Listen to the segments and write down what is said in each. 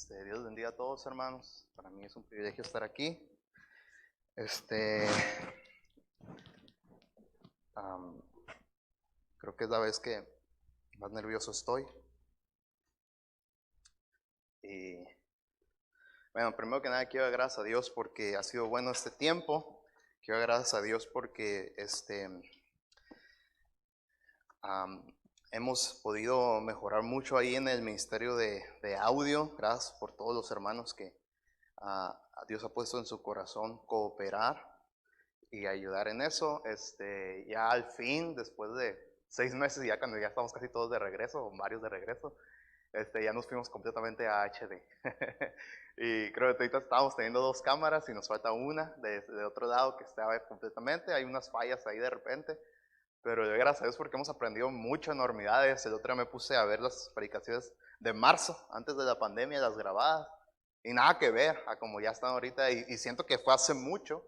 Dios bendiga a todos, hermanos. Para mí es un privilegio estar aquí. Este, am, Creo que es la vez que más nervioso estoy. Y bueno, primero que nada quiero dar gracias a Dios porque ha sido bueno este tiempo. Quiero dar gracias a Dios porque am, hemos podido mejorar mucho ahí en el ministerio de audio. Gracias por todos los hermanos que a Dios ha puesto en su corazón cooperar y ayudar en eso. Ya al fin, después de 6 meses, ya cuando ya estamos casi todos de regreso, o varios de regreso, ya nos fuimos completamente a HD. Y creo que ahorita estamos teniendo 2 cámaras y nos falta una de otro lado que está completamente. Hay unas fallas ahí de repente, pero yo gracias a Dios porque hemos aprendido mucho, enormidades. El otro día me puse a ver las predicaciones de marzo, antes de la pandemia, las grabadas, y nada que ver a como ya están ahorita, y siento que fue hace mucho.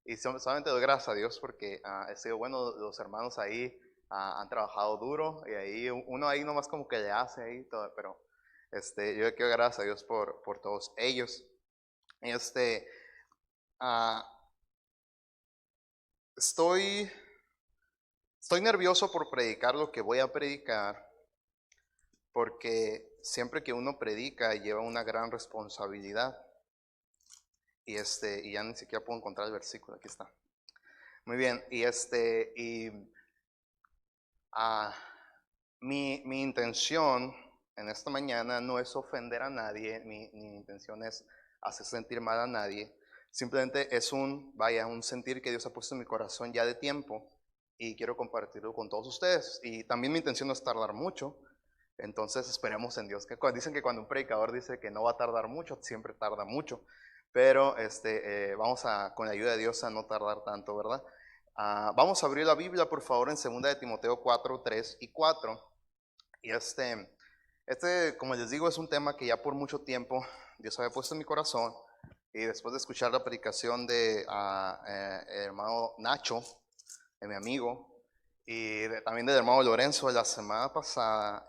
Y solamente doy gracias a Dios porque ha sido bueno. Los hermanos ahí han trabajado duro, y ahí uno ahí nomás como que le hace ahí todo, pero yo quiero dar gracias a Dios por todos ellos. Este, ah, estoy, estoy nervioso por predicar lo que voy a predicar, porque siempre que uno predica lleva una gran responsabilidad. Y ya ni siquiera puedo encontrar el versículo, aquí está. Muy bien, Ah, mi intención en esta mañana no es ofender a nadie, mi intención es hacer sentir mal a nadie. Simplemente es un sentir que Dios ha puesto en mi corazón ya de tiempo, y quiero compartirlo con todos ustedes. Y también mi intención no es tardar mucho, entonces esperemos en Dios. Dicen que cuando un predicador dice que no va a tardar mucho, siempre tarda mucho. Pero vamos con la ayuda de Dios a no tardar tanto, ¿verdad? Vamos a abrir la Biblia, por favor, en 2 de Timoteo 4, 3 y 4. Y como les digo, es un tema que ya por mucho tiempo Dios había puesto en mi corazón. Y después de escuchar la predicación de el hermano Nacho, de mi amigo, y también del hermano Lorenzo de la semana pasada,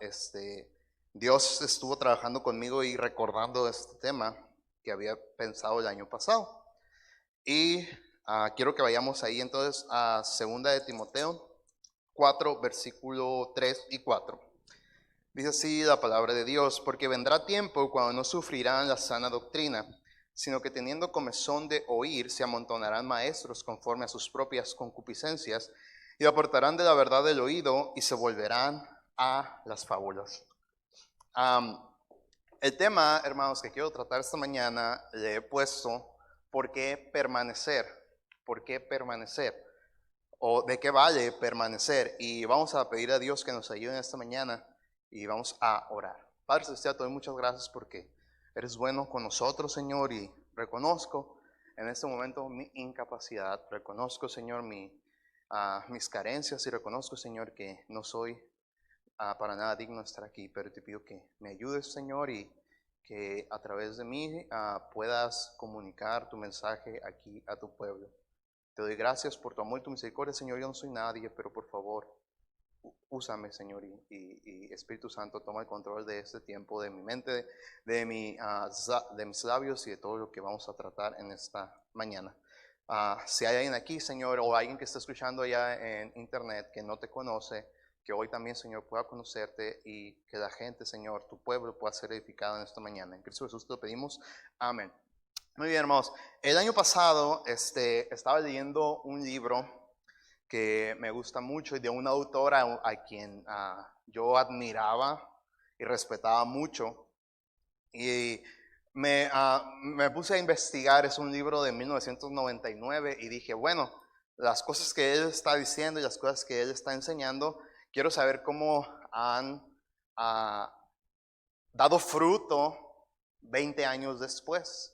Dios estuvo trabajando conmigo y recordando este tema que había pensado el año pasado. Y quiero que vayamos ahí entonces a 2 de Timoteo 4, versículo 3 y 4. Dice así la palabra de Dios: porque vendrá tiempo cuando no sufrirán la sana doctrina, sino que teniendo comezón de oír, se amontonarán maestros conforme a sus propias concupiscencias, y apartarán de la verdad del oído, y se volverán a las fábulas. El tema, hermanos, que quiero tratar esta mañana, le he puesto ¿por qué permanecer? ¿Por qué permanecer? ¿O de qué vale permanecer? Y vamos a pedir a Dios que nos ayude esta mañana, y vamos a orar. Padre Celestial, te doy muchas gracias porque eres bueno con nosotros, Señor, y reconozco en este momento mi incapacidad. Reconozco, Señor, mis carencias, y reconozco, Señor, que no soy para nada digno de estar aquí, pero te pido que me ayudes, Señor, y que a través de mí puedas comunicar tu mensaje aquí a tu pueblo. Te doy gracias por tu amor y tu misericordia, Señor. Yo no soy nadie, pero por favor, úsame, Señor, y Espíritu Santo, toma el control de este tiempo, de mi mente, de mis labios, y de todo lo que vamos a tratar en esta mañana. Si hay alguien aquí, Señor, o alguien que está escuchando allá en internet que no te conoce, que hoy también, Señor, pueda conocerte, y que la gente, Señor, tu pueblo, pueda ser edificado en esta mañana. En Cristo Jesús te lo pedimos. Amén. Muy bien, hermanos. El año pasado estaba leyendo un libro que me gusta mucho, y de una autora a quien yo admiraba y respetaba mucho. Y me puse a investigar. Es un libro de 1999, y dije, bueno, las cosas que él está diciendo y las cosas que él está enseñando, quiero saber cómo han dado fruto 20 años después.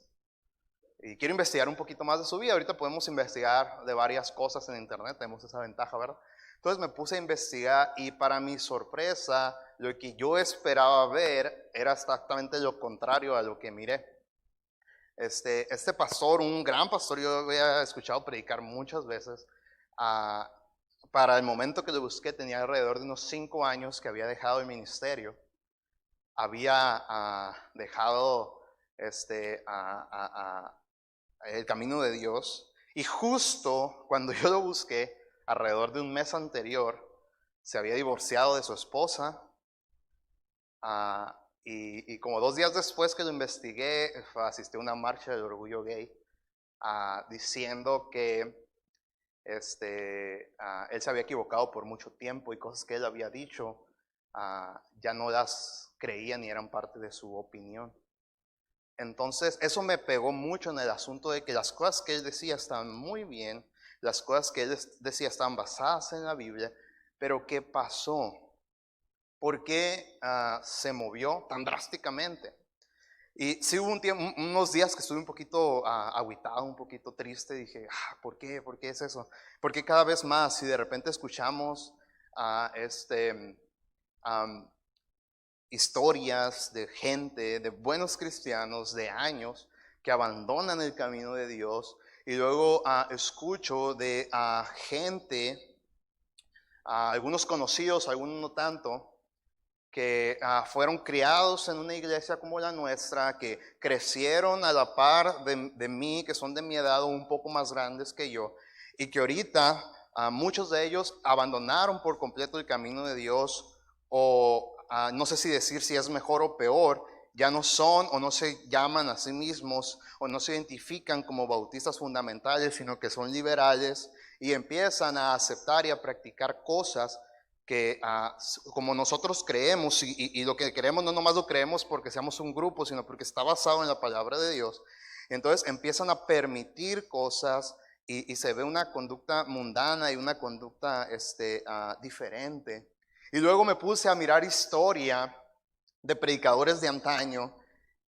Y quiero investigar un poquito más de su vida. Ahorita podemos investigar de varias cosas en internet, tenemos esa ventaja, ¿verdad? Entonces me puse a investigar, y para mi sorpresa, lo que yo esperaba ver era exactamente lo contrario a lo que miré. Este pastor, un gran pastor, yo había escuchado predicar muchas veces. Para el momento que lo busqué, tenía alrededor de unos 5 años que había dejado el ministerio. Había dejado el camino de Dios. Y justo cuando yo lo busqué, alrededor de un mes anterior, se había divorciado de su esposa. Y como 2 días después que lo investigué, asistí a una marcha del orgullo gay, diciendo que él se había equivocado por mucho tiempo y cosas que él había dicho ya no las creía ni eran parte de su opinión. Entonces eso me pegó mucho en el asunto de que las cosas que él decía estaban muy bien, las cosas que él decía estaban basadas en la Biblia, pero ¿qué pasó? ¿Por qué se movió tan drásticamente? Y sí hubo unos días que estuve un poquito agüitado, un poquito triste. Dije, ¿por qué? ¿Por qué es eso? Porque cada vez más, si de repente escuchamos historias de gente, de buenos cristianos de años que abandonan el camino de Dios, y luego escucho de gente, algunos conocidos, algunos no tanto, que fueron criados en una iglesia como la nuestra, que crecieron a la par de mí, que son de mi edad o un poco más grandes que yo, y que ahorita muchos de ellos abandonaron por completo el camino de Dios, o no sé si decir si es mejor o peor, ya no son o no se llaman a sí mismos o no se identifican como bautistas fundamentales, sino que son liberales y empiezan a aceptar y a practicar cosas que como nosotros creemos, y lo que creemos no nomás lo creemos porque seamos un grupo, sino porque está basado en la palabra de Dios. Entonces empiezan a permitir cosas y se ve una conducta mundana y una conducta diferente. Y luego me puse a mirar historia de predicadores de antaño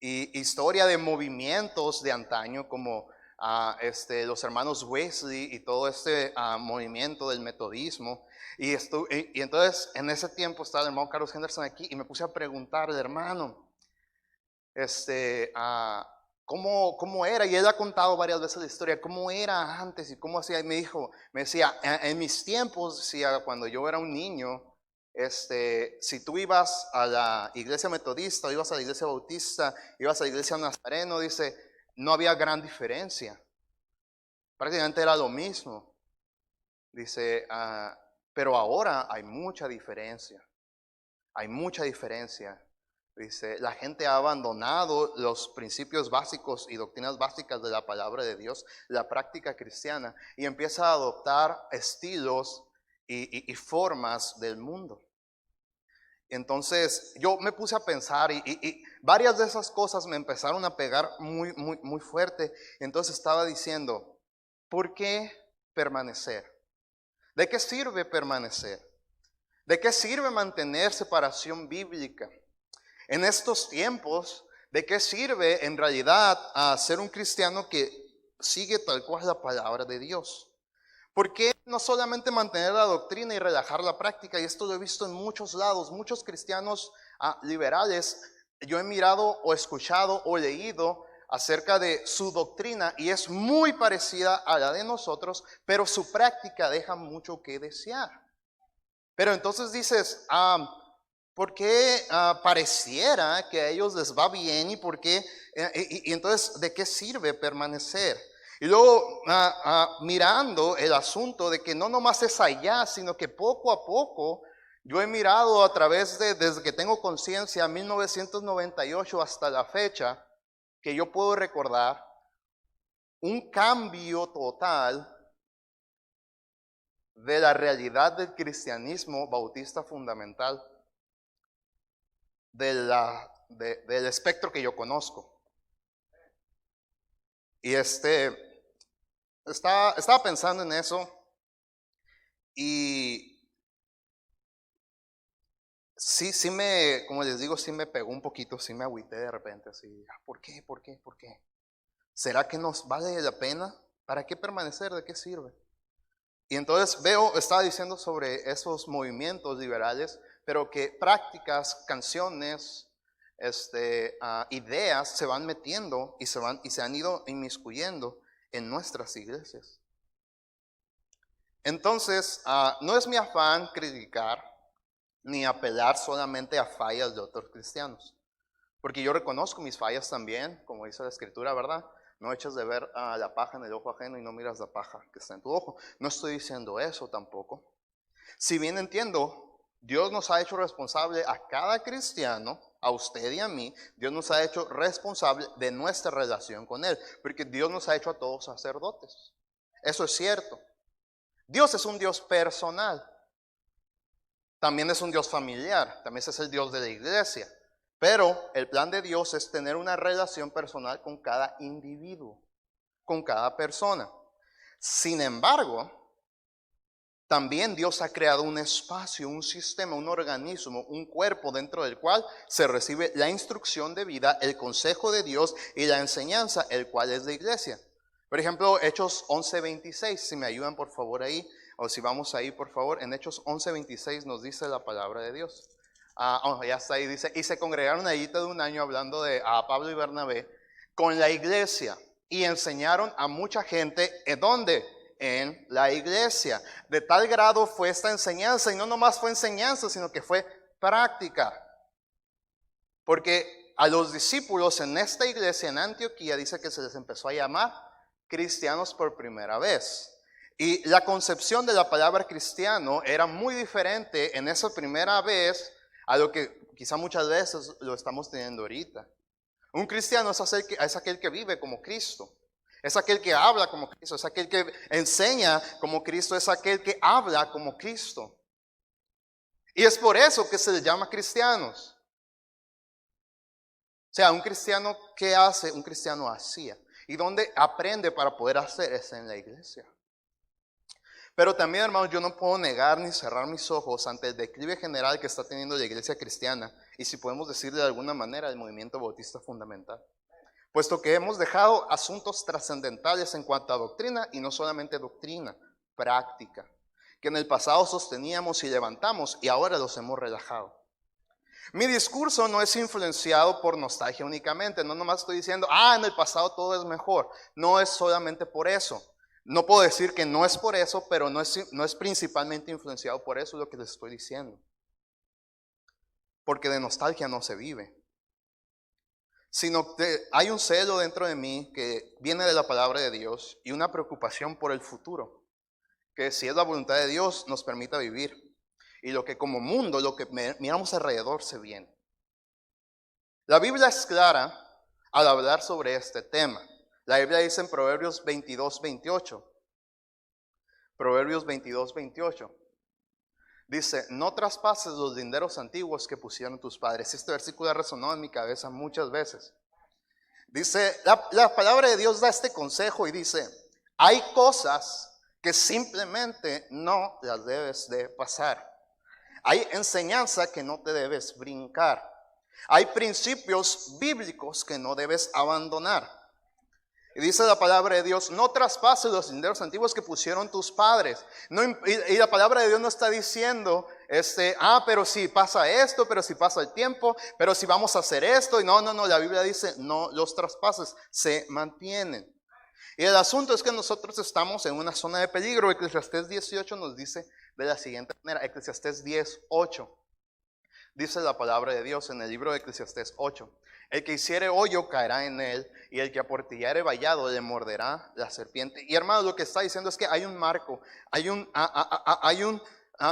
y historia de movimientos de antaño como los hermanos Wesley y todo movimiento del metodismo. Y entonces en ese tiempo estaba el hermano Carlos Henderson aquí y me puse a preguntarle, hermano, ¿cómo era? Y él ha contado varias veces la historia, cómo era antes y cómo hacía. Y me decía, en mis tiempos, decía, cuando yo era un niño, si tú ibas a la iglesia metodista, o ibas a la iglesia bautista, ibas a la iglesia nazareno, dice, no había gran diferencia. Prácticamente era lo mismo. Dice, pero ahora hay mucha diferencia. Hay mucha diferencia. Dice, la gente ha abandonado los principios básicos y doctrinas básicas de la palabra de Dios, la práctica cristiana, y empieza a adoptar estilos y formas del mundo. Entonces yo me puse a pensar y varias de esas cosas me empezaron a pegar muy, muy, muy fuerte. Entonces estaba diciendo, ¿por qué permanecer? ¿De qué sirve permanecer? ¿De qué sirve mantener separación bíblica? En estos tiempos, ¿de qué sirve en realidad ser un cristiano que sigue tal cual la palabra de Dios? ¿Por qué no solamente mantener la doctrina y relajar la práctica? Y esto lo he visto en muchos lados, muchos cristianos liberales. Yo he mirado o escuchado o leído acerca de su doctrina y es muy parecida a la de nosotros, pero su práctica deja mucho que desear. Pero entonces dices, ¿por qué pareciera que a ellos les va bien y por qué? Y entonces, ¿de qué sirve permanecer? Y luego mirando el asunto de que no nomás es allá, sino que poco a poco yo he mirado a través desde que tengo conciencia, 1998 hasta la fecha, que yo puedo recordar un cambio total de la realidad del cristianismo bautista fundamental del espectro que yo conozco. Y estaba pensando en eso y sí, como les digo, sí me pegó un poquito, sí me agüité de repente, así, ¿por qué? ¿Por qué? ¿Por qué? ¿Será que nos vale la pena? ¿Para qué permanecer? ¿De qué sirve? Y entonces estaba diciendo sobre esos movimientos liberales, pero que prácticas, canciones, ideas se van metiendo y se han ido inmiscuyendo en nuestras iglesias. Entonces, no es mi afán criticar ni apelar solamente a fallas de otros cristianos, Porque yo reconozco mis fallas también, como dice la Escritura, ¿verdad? No eches de ver a la paja en el ojo ajeno y no miras la paja que está en tu ojo. No estoy diciendo eso tampoco. Si bien entiendo, Dios nos ha hecho responsable a cada cristiano, a usted y a mí, Dios nos ha hecho responsable de nuestra relación con Él, porque Dios nos ha hecho a todos sacerdotes. Eso es cierto. Dios es un Dios personal. También es un Dios familiar, también es el Dios de la iglesia. Pero el plan de Dios es tener una relación personal con cada individuo, con cada persona. Sin embargo, también Dios ha creado un espacio, un sistema, un organismo, un cuerpo dentro del cual se recibe la instrucción de vida, el consejo de Dios y la enseñanza, el cual es la iglesia. Por ejemplo, Hechos 11:26, si me ayudan por favor ahí, o si vamos ahí por favor, en Hechos 11:26 nos dice la palabra de Dios. Ya está ahí, dice, y se congregaron allí todo un año hablando de Pablo y Bernabé con la iglesia y enseñaron a mucha gente, ¿en dónde? En la iglesia. De tal grado fue esta enseñanza, y no nomás fue enseñanza, sino que fue práctica. Porque a los discípulos en esta iglesia en Antioquía dice que se les empezó a llamar cristianos por primera vez. Y la concepción de la palabra cristiano era muy diferente en esa primera vez a lo que quizá muchas veces lo estamos teniendo ahorita. Un cristiano es aquel que vive como Cristo. Es aquel que habla como Cristo, es aquel que enseña como Cristo, es aquel que habla como Cristo. Y es por eso que se le llama cristianos. O sea, un cristiano, ¿qué hace? Un cristiano hacía. ¿Y dónde aprende para poder hacer? Es en la iglesia. Pero también, hermanos, yo no puedo negar ni cerrar mis ojos ante el declive general que está teniendo la iglesia cristiana. Y si podemos decir de alguna manera, el movimiento bautista fundamental. Puesto que hemos dejado asuntos trascendentales en cuanto a doctrina, y no solamente doctrina, práctica, que en el pasado sosteníamos y levantamos y ahora los hemos relajado. Mi discurso no es influenciado por nostalgia únicamente, no nomás estoy diciendo, en el pasado todo es mejor, no es solamente por eso. No puedo decir que no es por eso, pero no es principalmente influenciado por eso lo que les estoy diciendo. Porque de nostalgia no se vive. Sino que hay un celo dentro de mí que viene de la palabra de Dios y una preocupación por el futuro, que si es la voluntad de Dios nos permita vivir y lo que como mundo, lo que miramos alrededor se viene. La Biblia es clara al hablar sobre este tema. La Biblia dice en Proverbios 22:28, Proverbios 22:28, dice, no traspases los linderos antiguos que pusieron tus padres. Este versículo ha resonado en mi cabeza muchas veces. Dice, la palabra de Dios da este consejo y dice, hay cosas que simplemente no las debes de pasar. Hay enseñanza que no te debes brincar. Hay principios bíblicos que no debes abandonar. Y dice la palabra de Dios, no traspases los linderos antiguos que pusieron tus padres. Y la palabra de Dios no está diciendo, pero si pasa esto, pero si pasa el tiempo, pero si vamos a hacer esto. Y no, la Biblia dice, no los traspases, se mantienen. Y el asunto es que nosotros estamos en una zona de peligro. Eclesiastés 18 nos dice de la siguiente manera, Eclesiastés 10:8. Dice la palabra de Dios en el libro de Eclesiastés 8. El que hiciere hoyo caerá en él, y el que aportillare vallado le morderá la serpiente. Y hermano, lo que está diciendo es que hay un marco, hay un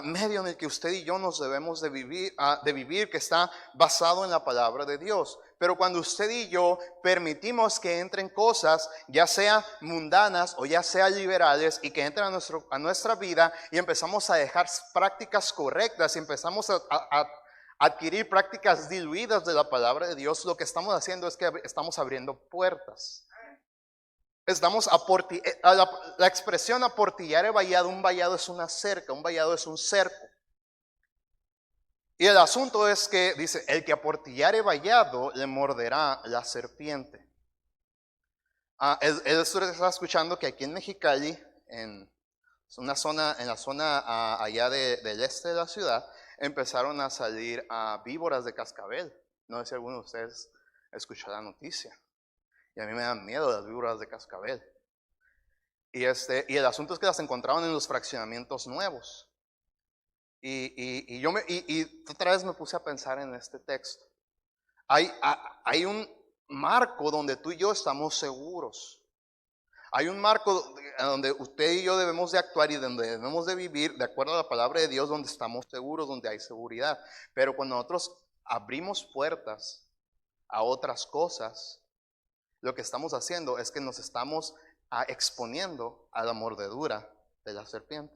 medio en el que usted y yo nos debemos de vivir que está basado en la palabra de Dios. Pero cuando usted y yo permitimos que entren cosas, ya sea mundanas o ya sea liberales, y que entren a nuestra vida y empezamos a dejar prácticas correctas y empezamos a adquirir prácticas diluidas de la palabra de Dios, lo que estamos haciendo es que estamos abriendo puertas. La expresión aportillar vallado, un vallado es una cerca, un vallado es un cerco. Y el asunto es que dice, el que aportillare vallado le morderá la serpiente. Él está escuchando que aquí en Mexicali, en la zona allá del este de la ciudad, empezaron a salir víboras de cascabel. No sé si alguno de ustedes escuchó la noticia. Y a mí me dan miedo las víboras de cascabel. Y el asunto es que las encontraban en los fraccionamientos nuevos. Y otra vez me puse a pensar en este texto. Hay un marco donde tú y yo estamos seguros. Hay un marco donde usted y yo debemos de actuar y donde debemos de vivir de acuerdo a la palabra de Dios, donde estamos seguros, donde hay seguridad. Pero cuando nosotros abrimos puertas a otras cosas, lo que estamos haciendo es que nos estamos exponiendo a la mordedura de la serpiente.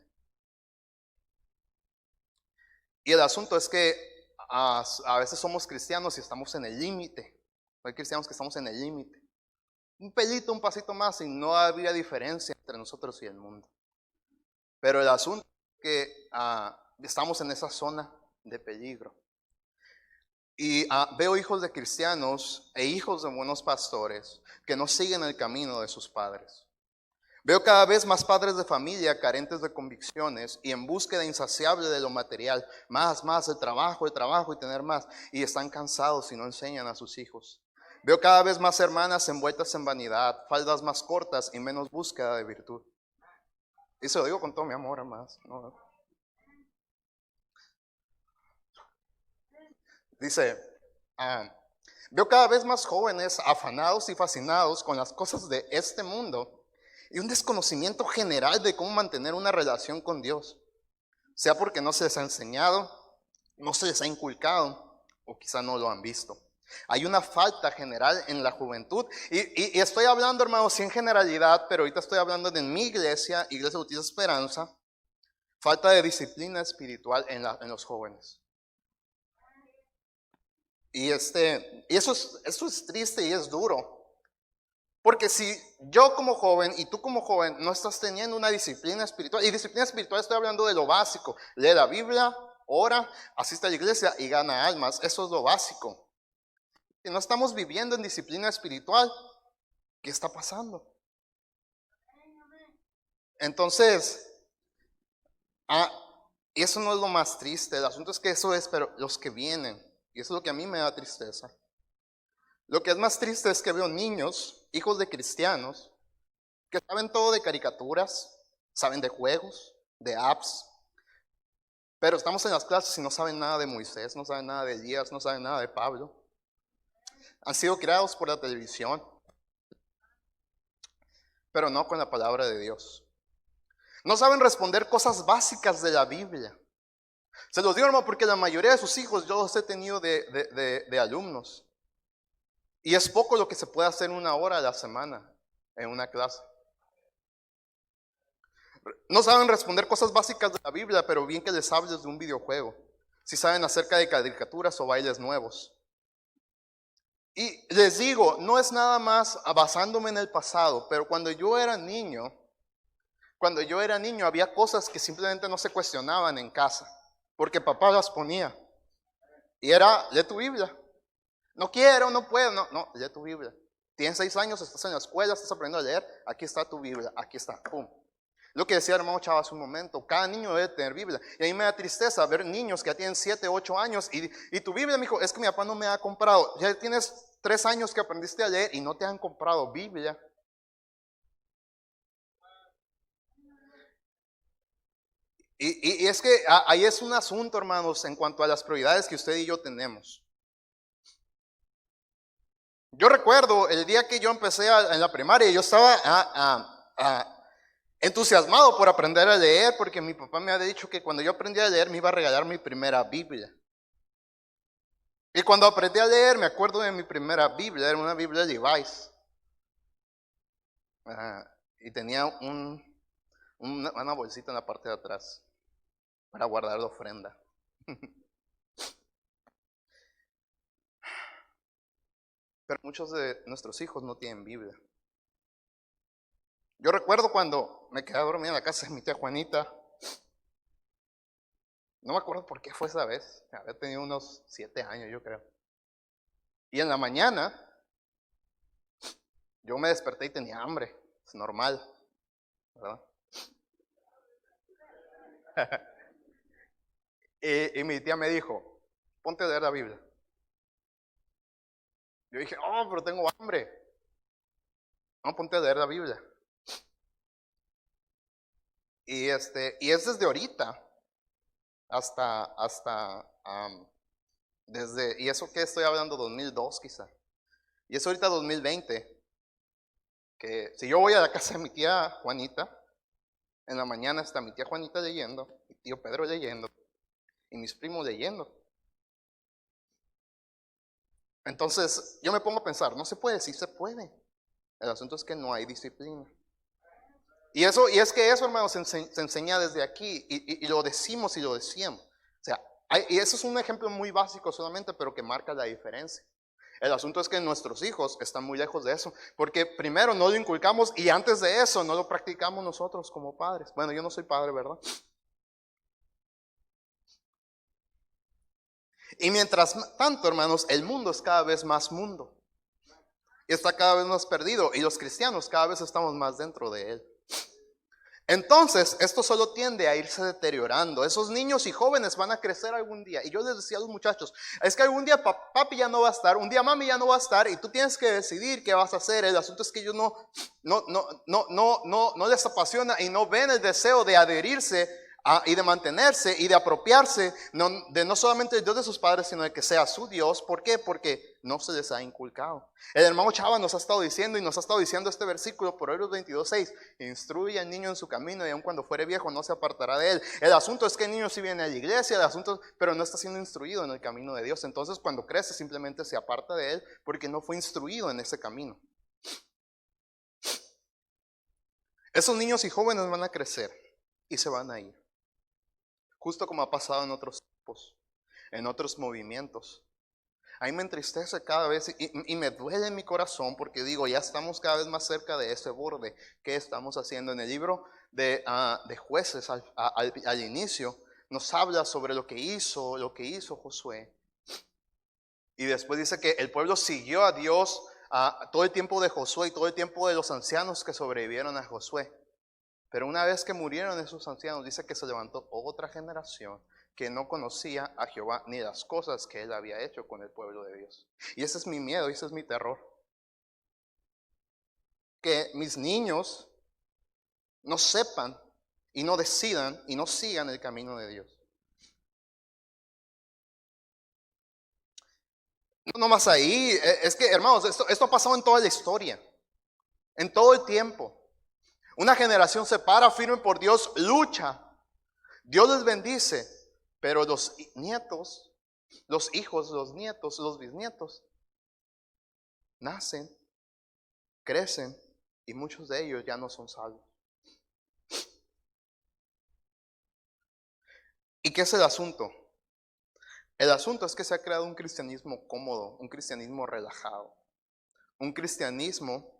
Y el asunto es que a veces somos cristianos y estamos en el límite. Hay cristianos que estamos en el límite. Un pelito, un pasito más y no habría diferencia entre nosotros y el mundo. Pero el asunto es que estamos en esa zona de peligro. Y veo hijos de cristianos e hijos de buenos pastores que no siguen el camino de sus padres. Veo cada vez más padres de familia carentes de convicciones y en búsqueda insaciable de lo material. Más, el trabajo y tener más. Y están cansados y no enseñan a sus hijos. Veo cada vez más hermanas envueltas en vanidad, faldas más cortas y menos búsqueda de virtud. Y se lo digo con todo mi amor, hermanas. ¿No? Dice, veo cada vez más jóvenes afanados y fascinados con las cosas de este mundo y un desconocimiento general de cómo mantener una relación con Dios. Sea porque no se les ha enseñado, no se les ha inculcado o quizá no lo han visto. Hay una falta general en la juventud y estoy hablando, hermanos, sí en generalidad, pero ahorita estoy hablando de mi iglesia, Iglesia Bautista Esperanza, falta de disciplina espiritual en los jóvenes. Y eso es triste y es duro. Porque si yo como joven y tú como joven no estás teniendo una disciplina espiritual, y disciplina espiritual estoy hablando de lo básico, lee la Biblia, ora, asiste a la iglesia y gana almas, eso es lo básico. Si no estamos viviendo en disciplina espiritual, ¿qué está pasando? Entonces, eso no es lo más triste, el asunto es que eso es, pero los que vienen, y eso es lo que a mí me da tristeza. Lo que es más triste es que veo niños, hijos de cristianos, que saben todo de caricaturas, saben de juegos, de apps, pero estamos en las clases y no saben nada de Moisés, no saben nada de Elías, no saben nada de Pablo. Han sido creados por la televisión, pero no con la palabra de Dios. No saben responder cosas básicas de la Biblia. Se los digo, hermano, porque la mayoría de sus hijos yo los he tenido de alumnos. Y es poco lo que se puede hacer 1 hora a la semana en una clase. No saben responder cosas básicas de la Biblia, pero bien que les hables de un videojuego. Si saben acerca de caricaturas o bailes nuevos. Y les digo, no es nada más basándome en el pasado, pero cuando yo era niño había cosas que simplemente no se cuestionaban en casa, porque papá las ponía. Y era, lee tu Biblia. No quiero, no puedo, no, lee tu Biblia. Tienes 6 años, estás en la escuela, estás aprendiendo a leer, aquí está tu Biblia, aquí está, pum. Lo que decía el hermano Chava hace un momento, cada niño debe tener Biblia. Y a mí me da tristeza ver niños que ya tienen 7, 8 años y tu Biblia, me dijo, es que mi papá no me ha comprado. Ya tienes 3 años que aprendiste a leer y no te han comprado Biblia. Y es que ahí es un asunto, hermanos, en cuanto a las prioridades que usted y yo tenemos. Yo recuerdo el día que yo empecé en la primaria, yo estaba entusiasmado por aprender a leer, porque mi papá me había dicho que cuando yo aprendí a leer me iba a regalar mi primera Biblia. Y cuando aprendí a leer, me acuerdo de mi primera Biblia, era una Biblia Levi's. Y tenía una bolsita en la parte de atrás para guardar la ofrenda. Pero muchos de nuestros hijos no tienen Biblia. Yo recuerdo cuando me quedé dormido en la casa de mi tía Juanita. No me acuerdo por qué fue esa vez. Había tenido unos 7 años, yo creo. Y en la mañana, yo me desperté y tenía hambre. Es normal, ¿verdad? y mi tía me dijo, ponte a leer la Biblia. Yo dije, oh, pero tengo hambre. No, ponte a leer la Biblia. Y es desde ahorita hasta y eso que estoy hablando, 2002 quizá. Y es ahorita 2020, que si yo voy a la casa de mi tía Juanita, en la mañana está mi tía Juanita leyendo, mi tío Pedro leyendo, y mis primos leyendo. Entonces, yo me pongo a pensar, no se puede, sí se puede. El asunto es que no hay disciplina. Y es que eso, hermanos, se enseña desde aquí, y lo decimos y lo decíamos. O sea, y eso es un ejemplo muy básico solamente, pero que marca la diferencia. El asunto es que nuestros hijos están muy lejos de eso, porque primero no lo inculcamos y antes de eso no lo practicamos nosotros como padres. Bueno, yo no soy padre, ¿verdad? Y mientras tanto, hermanos, el mundo es cada vez más mundo. Y está cada vez más perdido. Y los cristianos cada vez estamos más dentro de él. Entonces, esto solo tiende a irse deteriorando. Esos niños y jóvenes van a crecer algún día. Y yo les decía a los muchachos, es que algún día papi ya no va a estar, un día mami ya no va a estar, y tú tienes que decidir qué vas a hacer. El asunto es que ellos no les apasiona y no ven el deseo de adherirse y de mantenerse y de apropiarse de no solamente el Dios de sus padres, sino de que sea su Dios. ¿Por qué? Porque no se les ha inculcado. El hermano Chava nos ha estado diciendo este versículo, Proverbios 22:6, instruye al niño en su camino y aun cuando fuere viejo no se apartará de él. El asunto es que el niño sí viene a la iglesia, pero no está siendo instruido en el camino de Dios. Entonces cuando crece simplemente se aparta de él porque no fue instruido en ese camino. Esos niños y jóvenes van a crecer y se van a ir. Justo como ha pasado en otros tiempos, en otros movimientos. A mí me entristece cada vez y me duele en mi corazón porque digo, ya estamos cada vez más cerca de ese borde. ¿Qué estamos haciendo? En el libro de Jueces, al inicio, nos habla sobre lo que hizo Josué. Y después dice que el pueblo siguió a Dios todo el tiempo de Josué y todo el tiempo de los ancianos que sobrevivieron a Josué. Pero una vez que murieron esos ancianos, dice que se levantó otra generación que no conocía a Jehová ni las cosas que él había hecho con el pueblo de Dios. Y ese es mi miedo, ese es mi terror. Que mis niños no sepan y no decidan y no sigan el camino de Dios. No más ahí, es que hermanos, esto ha pasado en toda la historia, en todo el tiempo. Una generación se para firme por Dios, lucha. Dios les bendice, pero los nietos, los hijos, los nietos, los bisnietos, nacen, crecen y muchos de ellos ya no son salvos. ¿Y qué es el asunto? El asunto es que se ha creado un cristianismo cómodo, un cristianismo relajado, un cristianismo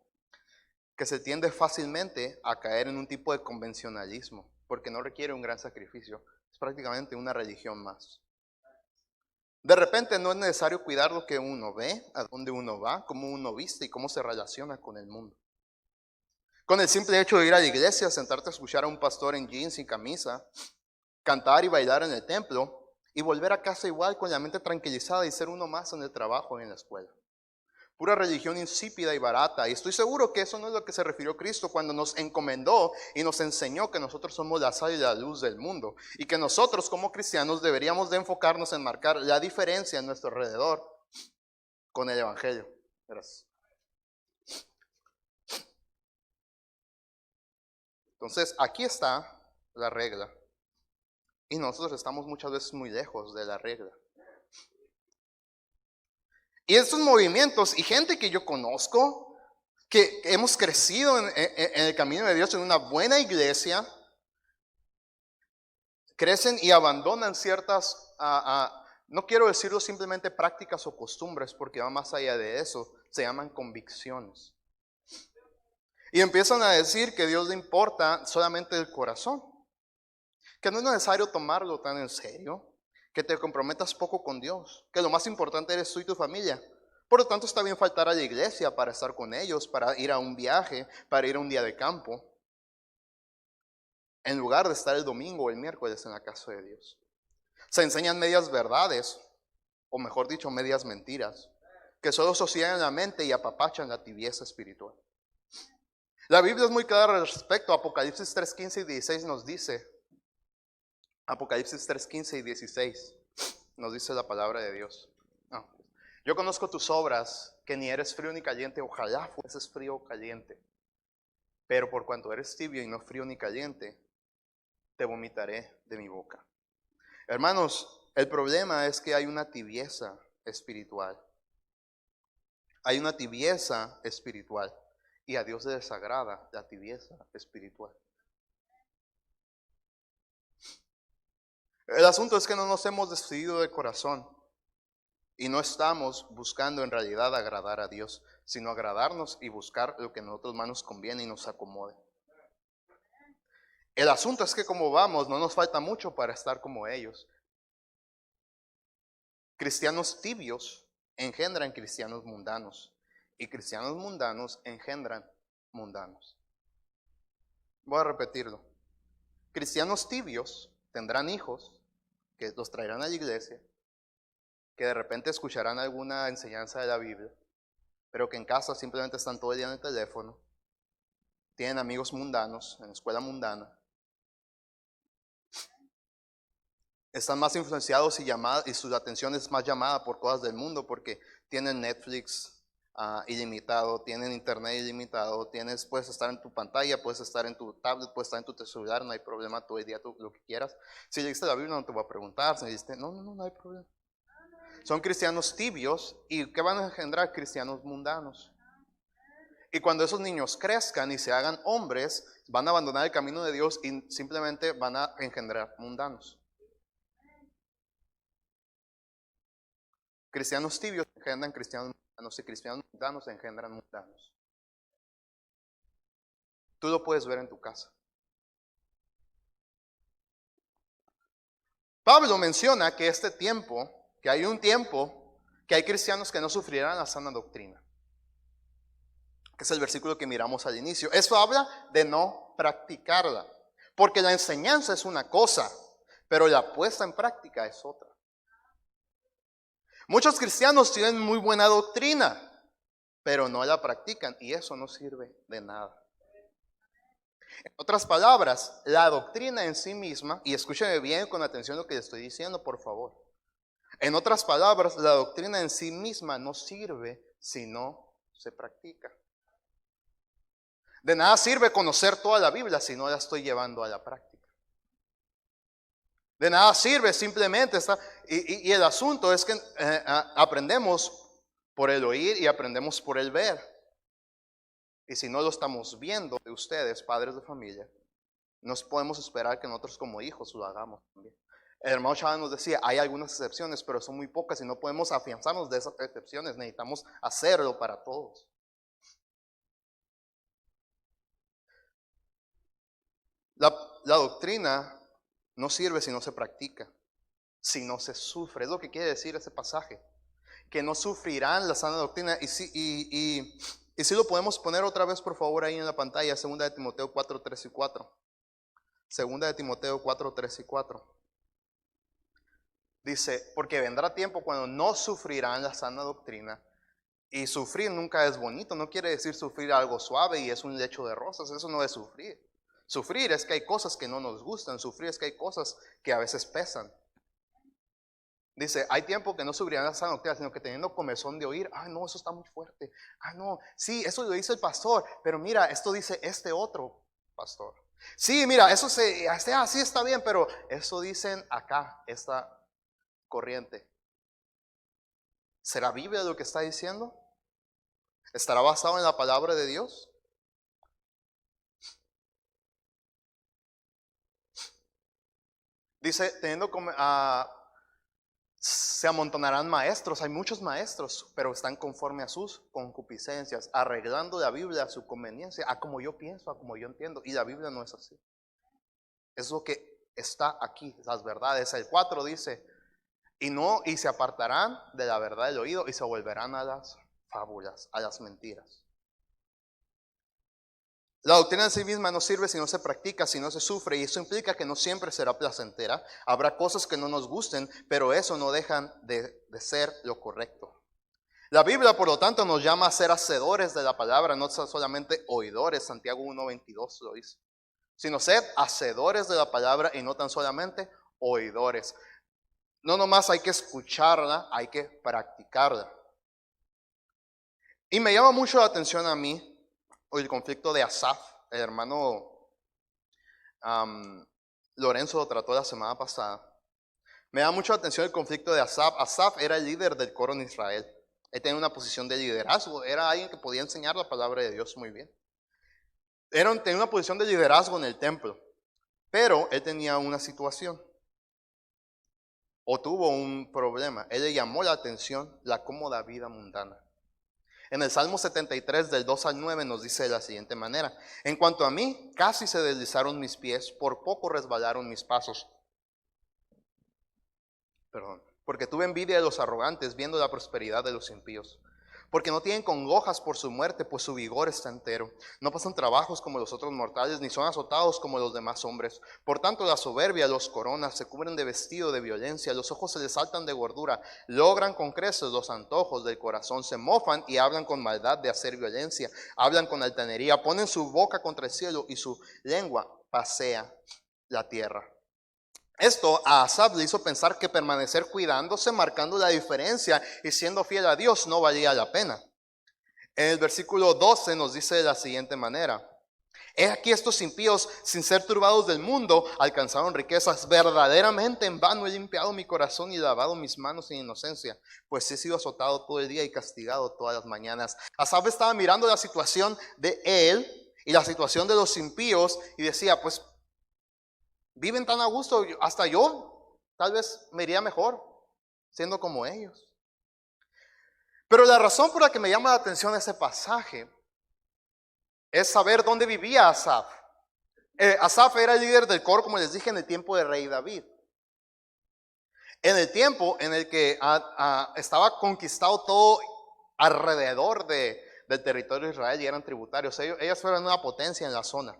que se tiende fácilmente a caer en un tipo de convencionalismo, porque no requiere un gran sacrificio, es prácticamente una religión más. De repente no es necesario cuidar lo que uno ve, a dónde uno va, cómo uno viste y cómo se relaciona con el mundo. Con el simple hecho de ir a la iglesia, sentarte a escuchar a un pastor en jeans y camisa, cantar y bailar en el templo y volver a casa igual con la mente tranquilizada y ser uno más en el trabajo y en la escuela. Pura religión insípida y barata. Y estoy seguro que eso no es lo que se refirió Cristo cuando nos encomendó y nos enseñó que nosotros somos la sal y la luz del mundo. Y que nosotros como cristianos deberíamos de enfocarnos en marcar la diferencia en nuestro alrededor con el Evangelio. Gracias. Entonces, aquí está la regla. Y nosotros estamos muchas veces muy lejos de la regla. Y estos movimientos y gente que yo conozco, que hemos crecido en el camino de Dios, en una buena iglesia, crecen y abandonan ciertas, no quiero decirlo simplemente prácticas o costumbres, porque va más allá de eso, se llaman convicciones. Y empiezan a decir que a Dios le importa solamente el corazón, que no es necesario tomarlo tan en serio, que te comprometas poco con Dios, que lo más importante eres tú y tu familia. Por lo tanto, está bien faltar a la iglesia para estar con ellos, para ir a un viaje, para ir a un día de campo, en lugar de estar el domingo o el miércoles en la casa de Dios. Se enseñan medias verdades, o mejor dicho, medias mentiras, que solo sosiegan la mente y apapachan la tibieza espiritual. La Biblia es muy clara al respecto. Apocalipsis 3:15 y 16 nos dice, Apocalipsis 3:15 y 16 nos dice la palabra de Dios. Yo conozco tus obras, que ni eres frío ni caliente, ojalá fueses frío o caliente. Pero por cuanto eres tibio y no frío ni caliente, te vomitaré de mi boca. Hermanos, el problema es que hay una tibieza espiritual. Hay una tibieza espiritual. Y a Dios le desagrada la tibieza espiritual. El asunto es que no nos hemos decidido de corazón. Y no estamos buscando en realidad agradar a Dios, sino agradarnos y buscar lo que a nosotros más nos conviene y nos acomode. El asunto es que como vamos, no nos falta mucho para estar como ellos. Cristianos tibios engendran cristianos mundanos. Y cristianos mundanos engendran mundanos. Voy a repetirlo. Cristianos tibios tendrán hijos que los traerán a la iglesia, que de repente escucharán alguna enseñanza de la Biblia, pero que en casa simplemente están todo el día en el teléfono, tienen amigos mundanos, en la escuela mundana, están más influenciados y su atención es más llamada por cosas del mundo porque tienen Netflix ilimitado, tienen internet ilimitado, puedes estar en tu pantalla, puedes estar en tu tablet, puedes estar en tu celular, no hay problema, todo el día lo que quieras. Si leíste la Biblia no te voy a preguntar, si leíste, no hay problema. Son cristianos tibios y ¿qué van a engendrar? Cristianos mundanos. Y cuando esos niños crezcan y se hagan hombres, van a abandonar el camino de Dios y simplemente van a engendrar mundanos. Cristianos tibios engendran cristianos mundanos y cristianos mundanos engendran mundanos. Tú lo puedes ver en tu casa. Pablo menciona que que hay un tiempo, que hay cristianos que no sufrirán la sana doctrina. Que es el versículo que miramos al inicio. Eso habla de no practicarla. Porque la enseñanza es una cosa, pero la puesta en práctica es otra. Muchos cristianos tienen muy buena doctrina, pero no la practican y eso no sirve de nada. En otras palabras, la doctrina en sí misma, y escúcheme bien con atención lo que le estoy diciendo, por favor. En otras palabras, la doctrina en sí misma no sirve si no se practica. De nada sirve conocer toda la Biblia si no la estoy llevando a la práctica. De nada sirve simplemente estar. Y el asunto es que aprendemos por el oír y aprendemos por el ver. Y si no lo estamos viendo de ustedes, padres de familia, no podemos esperar que nosotros como hijos lo hagamos también. El hermano Chávez nos decía, hay algunas excepciones, pero son muy pocas y no podemos afianzarnos de esas excepciones. Necesitamos hacerlo para todos. La doctrina no sirve si no se practica, si no se sufre. Es lo que quiere decir ese pasaje. Que no sufrirán la sana doctrina. Y si lo podemos poner otra vez, por favor, ahí en la pantalla. 2 de Timoteo 4, 3 y 4. 2 de Timoteo 4, 3 y 4. Dice, porque vendrá tiempo cuando no sufrirán la sana doctrina. Y sufrir nunca es bonito. No quiere decir sufrir algo suave y es un lecho de rosas. Eso no es sufrir. Sufrir es que hay cosas que no nos gustan. Sufrir es que hay cosas que a veces pesan. Dice, hay tiempo que no sufrirán la sana doctrina, sino que teniendo comezón de oír, no, eso está muy fuerte. No, sí, eso lo dice el pastor, pero mira, esto dice este otro pastor. Sí, mira, eso sí está bien, pero eso dicen acá, esta corriente. ¿Será Biblia lo que está diciendo? ¿Estará basado en la palabra de Dios? Dice, se amontonarán maestros, hay muchos maestros, pero están conforme a sus concupiscencias, arreglando la Biblia a su conveniencia, a como yo pienso, a como yo entiendo, y la Biblia no es así. Es lo que está aquí, las verdades. El 4 dice, y se apartarán de la verdad del oído y se volverán a las fábulas, a las mentiras. La doctrina en sí misma no sirve si no se practica, si no se sufre, y eso implica que no siempre será placentera. Habrá cosas que no nos gusten, pero eso no dejan de ser lo correcto. La Biblia, por lo tanto, nos llama a ser hacedores de la palabra, no solamente oidores. Santiago 1:22 lo dice. Sino ser hacedores de la palabra y no tan solamente oidores. No nomás hay que escucharla, hay que practicarla. Y me llama mucho la atención a mí el conflicto de Asaf. El hermano Lorenzo lo trató la semana pasada. Me da mucho la atención el conflicto de Asaf. Asaf era el líder del coro en Israel. Él tenía una posición de liderazgo. Era alguien que podía enseñar la palabra de Dios muy bien. Tenía una posición de liderazgo en el templo. Pero él tenía una situación. O tuvo un problema. Él le llamó la atención la cómoda vida mundana. En el Salmo 73 del 2 al 9 nos dice de la siguiente manera: en cuanto a mí, casi se deslizaron mis pies, por poco resbalaron mis pasos. Porque tuve envidia de los arrogantes, viendo la prosperidad de los impíos. Porque no tienen congojas por su muerte, pues su vigor está entero. No pasan trabajos como los otros mortales, ni son azotados como los demás hombres. Por tanto, la soberbia los corona, se cubren de vestido de violencia, los ojos se les saltan de gordura, logran con creces los antojos del corazón, se mofan y hablan con maldad de hacer violencia, hablan con altanería, ponen su boca contra el cielo y su lengua pasea la tierra. Esto a Asaf le hizo pensar que permanecer cuidándose, marcando la diferencia y siendo fiel a Dios no valía la pena. En el versículo 12 nos dice de la siguiente manera: he aquí estos impíos, sin ser turbados del mundo, alcanzaron riquezas. Verdaderamente en vano he limpiado mi corazón y lavado mis manos en inocencia, pues he sido azotado todo el día y castigado todas las mañanas. Asaf estaba mirando la situación de él y la situación de los impíos y decía, pues viven tan a gusto, hasta yo tal vez me iría mejor siendo como ellos. Pero la razón por la que me llama la atención ese pasaje es saber dónde vivía Asaf. Asaf era el líder del coro, como les dije, en el tiempo del rey David. En el tiempo en el que estaba conquistado todo alrededor del territorio de Israel y eran tributarios. Ellos fueron una potencia en la zona.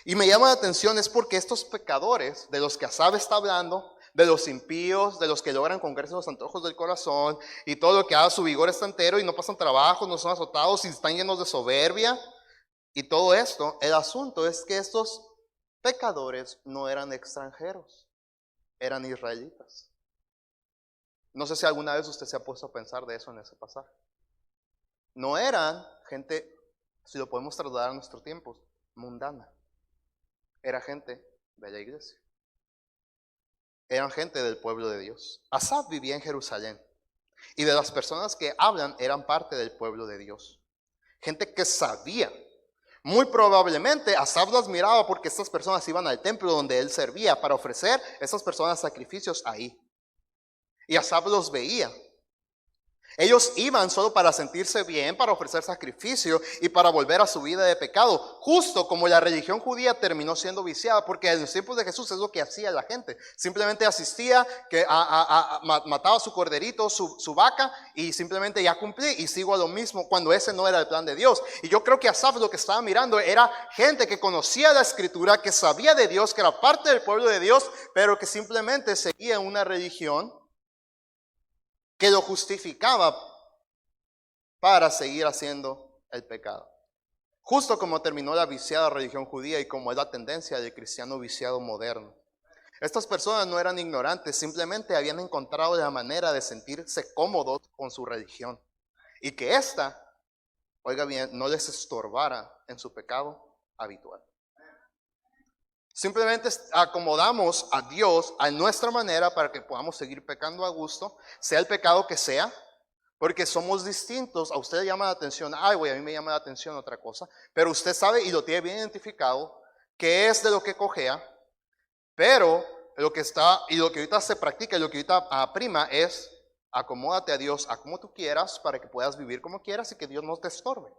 Y me llama la atención es porque estos pecadores de los que Asaf está hablando, de los impíos, de los que logran congregarse los antojos del corazón y todo lo que haga su vigor está entero y no pasan trabajo, no son azotados y están llenos de soberbia y todo esto, el asunto es que estos pecadores no eran extranjeros, eran israelitas. No sé si alguna vez usted se ha puesto a pensar de eso en ese pasaje. No eran gente, si lo podemos trasladar a nuestros tiempos, mundana. Era gente de la iglesia. Eran gente del pueblo de Dios. Asaf vivía en Jerusalén. Y de las personas que hablan eran parte del pueblo de Dios. Gente que sabía. Muy probablemente Asaf las miraba porque estas personas iban al templo donde él servía para ofrecer a esas personas sacrificios ahí. Y Asaf los veía. Ellos iban solo para sentirse bien, para ofrecer sacrificio y para volver a su vida de pecado. Justo como la religión judía terminó siendo viciada, porque en los tiempos de Jesús es lo que hacía la gente. Simplemente asistía, mataba su corderito, su vaca y simplemente ya cumplí y sigo a lo mismo cuando ese no era el plan de Dios. Y yo creo que Asaf lo que estaba mirando era gente que conocía la escritura, que sabía de Dios, que era parte del pueblo de Dios, pero que simplemente seguía una religión que lo justificaba para seguir haciendo el pecado. Justo como terminó la viciada religión judía y como es la tendencia del cristiano viciado moderno. Estas personas no eran ignorantes, simplemente habían encontrado la manera de sentirse cómodos con su religión. Y que ésta, oiga bien, no les estorbara en su pecado habitual. Simplemente acomodamos a Dios a nuestra manera para que podamos seguir pecando a gusto, sea el pecado que sea, porque somos distintos. A usted le llama la atención, a mí me llama la atención otra cosa, pero usted sabe y lo tiene bien identificado, qué es de lo que cojea, pero lo que ahorita se practica y lo que ahorita prima es acomódate a Dios a como tú quieras para que puedas vivir como quieras y que Dios no te estorbe.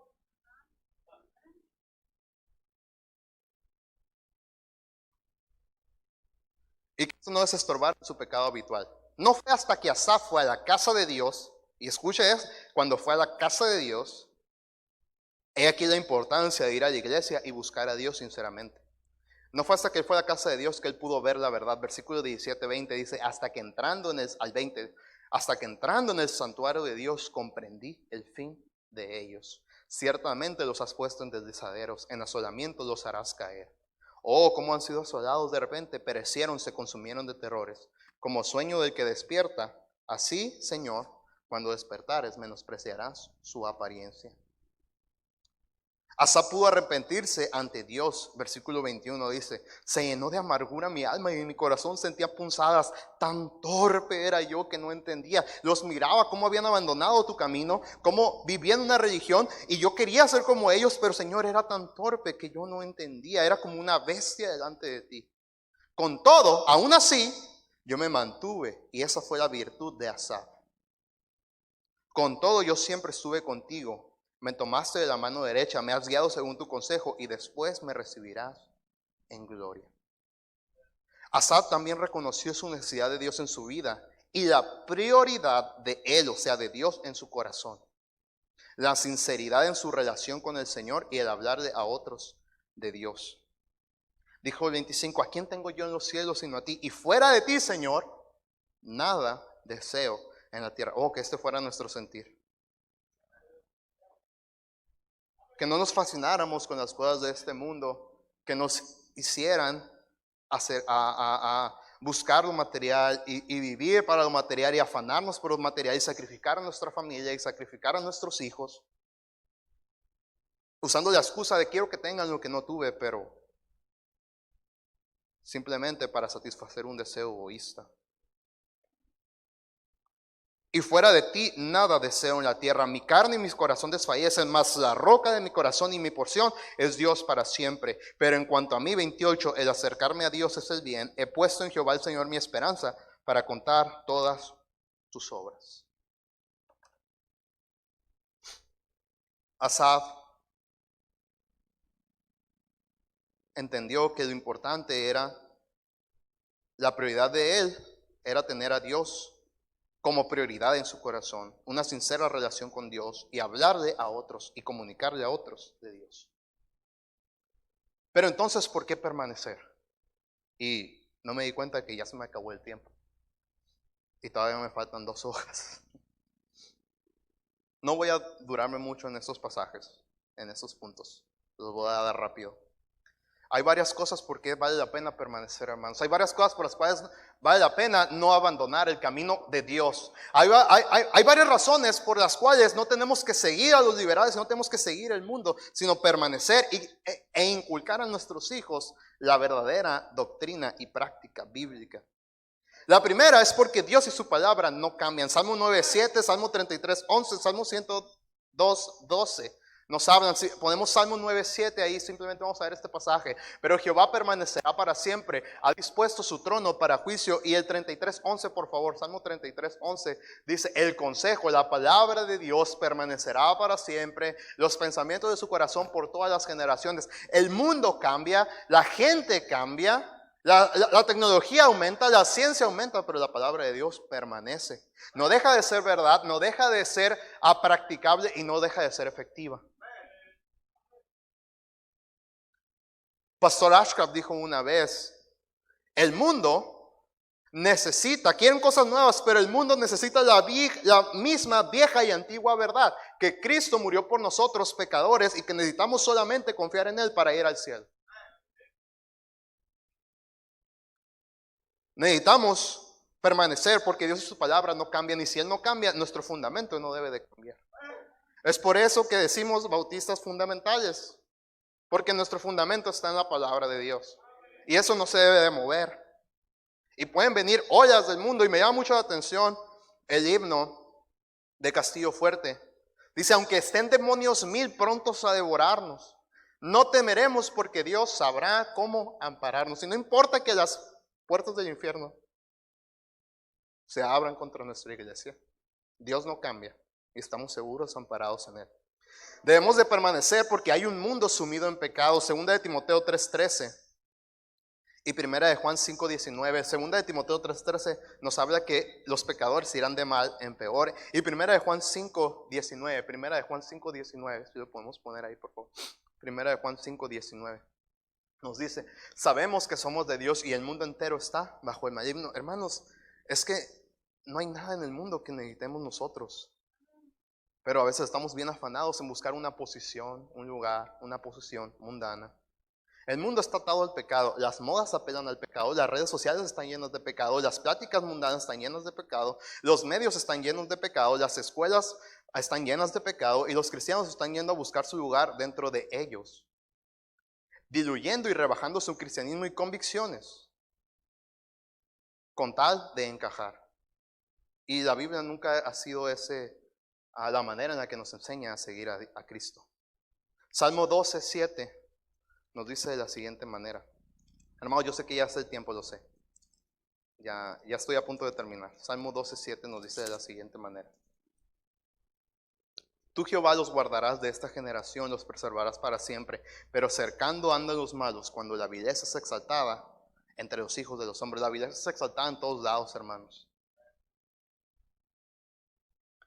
Y que eso no es estorbar su pecado habitual. No fue hasta que Asaf fue a la casa de Dios, y escuche eso, cuando fue a la casa de Dios, he aquí la importancia de ir a la iglesia y buscar a Dios sinceramente. No fue hasta que él fue a la casa de Dios que él pudo ver la verdad. Versículo 17-20 dice, hasta que entrando en el santuario de Dios comprendí el fin de ellos. Ciertamente los has puesto en deslizaderos, en asolamiento los harás caer. Oh, cómo han sido asolados de repente, perecieron, se consumieron de terrores. Como sueño del que despierta, así, Señor, Cuando despertares, menospreciarás su apariencia. Asa pudo arrepentirse ante Dios. Versículo 21 dice: se llenó de amargura mi alma y en mi corazón sentía punzadas. Tan torpe era yo que no entendía. Los miraba cómo habían abandonado tu camino, cómo vivían una religión, y yo quería ser como ellos, pero Señor, era tan torpe que yo no entendía. Era como una bestia delante de ti. Con todo, aún así, yo me mantuve, y esa fue la virtud de Asaf. Con todo, yo siempre estuve contigo. Me tomaste de la mano derecha, me has guiado según tu consejo, y después me recibirás en gloria. Asaf también reconoció su necesidad de Dios en su vida y la prioridad de él, o sea, de Dios en su corazón. La sinceridad en su relación con el Señor y el hablarle a otros de Dios. Dijo el 25: ¿a quién tengo yo en los cielos sino a ti? Y fuera de ti, Señor, nada deseo en la tierra. Oh, que este fuera nuestro sentir. Que no nos fascináramos con las cosas de este mundo, que nos hicieran buscar lo material y vivir para lo material y afanarnos por lo material y sacrificar a nuestra familia y sacrificar a nuestros hijos, usando la excusa de quiero que tengan lo que no tuve, pero simplemente para satisfacer un deseo egoísta. Y fuera de ti nada deseo en la tierra. Mi carne y mi corazón desfallecen, mas la roca de mi corazón y mi porción es Dios para siempre. Pero en cuanto a mí, 28, el acercarme a Dios es el bien. He puesto en Jehová el Señor mi esperanza para contar todas tus obras. Asaf entendió que lo importante era, la prioridad de él era tener a Dios como prioridad en su corazón, una sincera relación con Dios y hablarle a otros y comunicarle a otros de Dios. Pero entonces, ¿por qué permanecer? Y no me di cuenta que ya se me acabó el tiempo y todavía me faltan 2 hojas. No voy a durarme mucho en estos pasajes, en estos puntos, los voy a dar rápido. Hay varias cosas por qué vale la pena permanecer, hermanos. Hay varias cosas por las cuales vale la pena no abandonar el camino de Dios. Hay varias razones por las cuales no tenemos que seguir a los liberales, no tenemos que seguir el mundo, sino permanecer e inculcar a nuestros hijos la verdadera doctrina y práctica bíblica. La primera es porque Dios y su palabra no cambian. Salmo 9:7, Salmo 33:11, Salmo 102:12. Nos hablan, si ponemos Salmo 9:7 ahí, simplemente vamos a ver este pasaje. Pero Jehová permanecerá para siempre, ha dispuesto su trono para juicio. Y el 33:11, por favor, Salmo 33:11 dice: el consejo, la palabra de Dios permanecerá para siempre, los pensamientos de su corazón por todas las generaciones. El mundo cambia, la gente cambia, la tecnología aumenta, la ciencia aumenta, pero la palabra de Dios permanece. No deja de ser verdad, no deja de ser practicable y no deja de ser efectiva. Pastor Ashcraft dijo una vez: el mundo quieren cosas nuevas, pero el mundo necesita la misma vieja y antigua verdad, que Cristo murió por nosotros pecadores y que necesitamos solamente confiar en Él para ir al cielo. Necesitamos permanecer porque Dios y su palabra no cambian, y si Él no cambia, nuestro fundamento no debe de cambiar. Es por eso que decimos bautistas fundamentales, porque nuestro fundamento está en la palabra de Dios. Y eso no se debe de mover. Y pueden venir ollas del mundo. Y me llama mucho la atención el himno de Castillo Fuerte. Dice: aunque estén demonios 1000 prontos a devorarnos, no temeremos porque Dios sabrá cómo ampararnos. Y no importa que las puertas del infierno se abran contra nuestra iglesia, Dios no cambia y estamos seguros amparados en Él. Debemos de permanecer porque hay un mundo sumido en pecado. Segunda de Timoteo 3:13 y primera de Juan 5:19. Segunda de Timoteo 3:13 nos habla que los pecadores irán de mal en peor. Y primera de Juan 5:19. Primera de Juan 5:19. Si lo podemos poner ahí, por favor. Primera de Juan 5:19. Nos dice: sabemos que somos de Dios y el mundo entero está bajo el maligno. Hermanos, es que no hay nada en el mundo que necesitemos nosotros. Pero a veces estamos bien afanados en buscar una posición, un lugar, una posición mundana. El mundo está atado al pecado, las modas apelan al pecado, las redes sociales están llenas de pecado, las pláticas mundanas están llenas de pecado, los medios están llenos de pecado, las escuelas están llenas de pecado y los cristianos están yendo a buscar su lugar dentro de ellos, diluyendo y rebajando su cristianismo y convicciones con tal de encajar. Y la Biblia nunca ha sido la manera en la que nos enseña a seguir a Cristo. Salmo 12:7 nos dice de la siguiente manera. Hermano, yo sé que ya hace el tiempo, lo sé. Ya estoy a punto de terminar. Salmo 12:7 nos dice de la siguiente manera. Tú, Jehová, los guardarás de esta generación, los preservarás para siempre. Pero cercando andan los malos, cuando la vileza es exaltada entre los hijos de los hombres. La vileza es exaltada en todos lados, hermanos.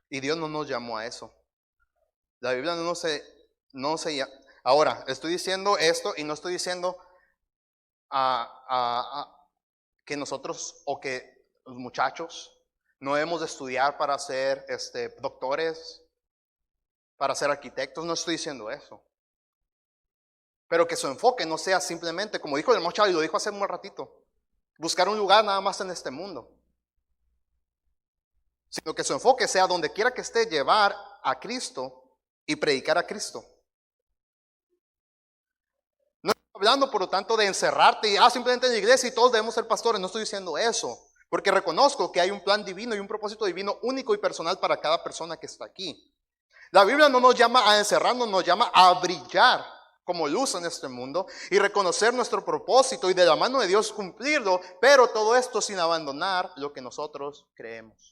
Y Dios no nos llamó a eso. La Biblia no se llama. Ahora, estoy diciendo esto y no estoy diciendo que nosotros o que los muchachos no debemos de estudiar para ser doctores, para ser arquitectos. No estoy diciendo eso. Pero que su enfoque no sea simplemente, como dijo el hermano Chávez, lo dijo hace un ratito, buscar un lugar nada más en este mundo. Sino que su enfoque sea donde quiera que esté, llevar a Cristo y predicar a Cristo. No estoy hablando, por lo tanto, de encerrarte y simplemente en la iglesia y todos debemos ser pastores. No estoy diciendo eso, porque reconozco que hay un plan divino y un propósito divino único y personal para cada persona que está aquí. La Biblia no nos llama a encerrarnos, nos llama a brillar como luz en este mundo y reconocer nuestro propósito y de la mano de Dios cumplirlo, pero todo esto sin abandonar lo que nosotros creemos.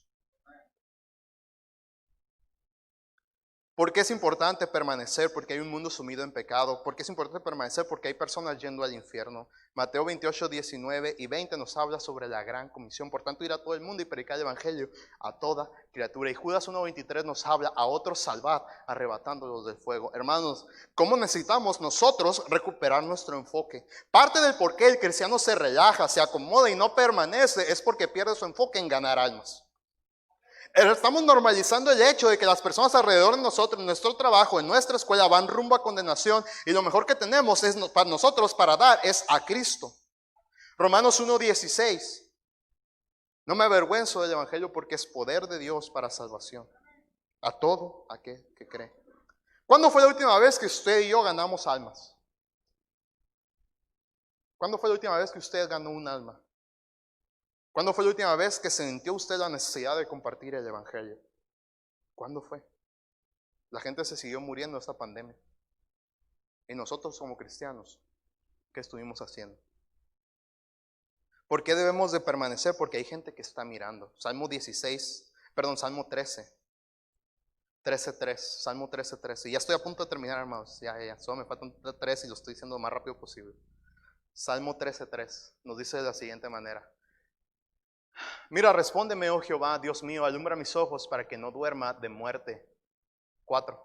¿Por qué es importante permanecer? Porque hay un mundo sumido en pecado. ¿Por qué es importante permanecer? Porque hay personas yendo al infierno. Mateo 28, 19 y 20 nos habla sobre la gran comisión. Por tanto, ir a todo el mundo y predicar el evangelio a toda criatura. Y Judas 1:23 nos habla: a otros salvad, arrebatándolos del fuego. Hermanos, ¿cómo necesitamos nosotros recuperar nuestro enfoque? Parte del por qué el cristiano se relaja, se acomoda y no permanece es porque pierde su enfoque en ganar almas. Estamos normalizando el hecho de que las personas alrededor de nosotros, en nuestro trabajo, en nuestra escuela, van rumbo a condenación y lo mejor que tenemos es para nosotros para dar es a Cristo. Romanos 1:16. No me avergüenzo del evangelio porque es poder de Dios para salvación a todo aquel que cree. ¿Cuándo fue la última vez que usted y yo ganamos almas? ¿Cuándo fue la última vez que usted ganó un alma? ¿Cuándo fue la última vez que sintió usted la necesidad de compartir el evangelio? ¿Cuándo fue? La gente se siguió muriendo en esta pandemia. Y nosotros como cristianos, ¿qué estuvimos haciendo? ¿Por qué debemos de permanecer? Porque hay gente que está mirando. Salmo 13. 13:3. Salmo 13:13. Y ya estoy a punto de terminar, hermanos. Ya. Solo me faltan 3 y lo estoy diciendo lo más rápido posible. Salmo 13:3 nos dice de la siguiente manera. Mira, respóndeme, oh Jehová, Dios mío, alumbra mis ojos para que no duerma de muerte. 4.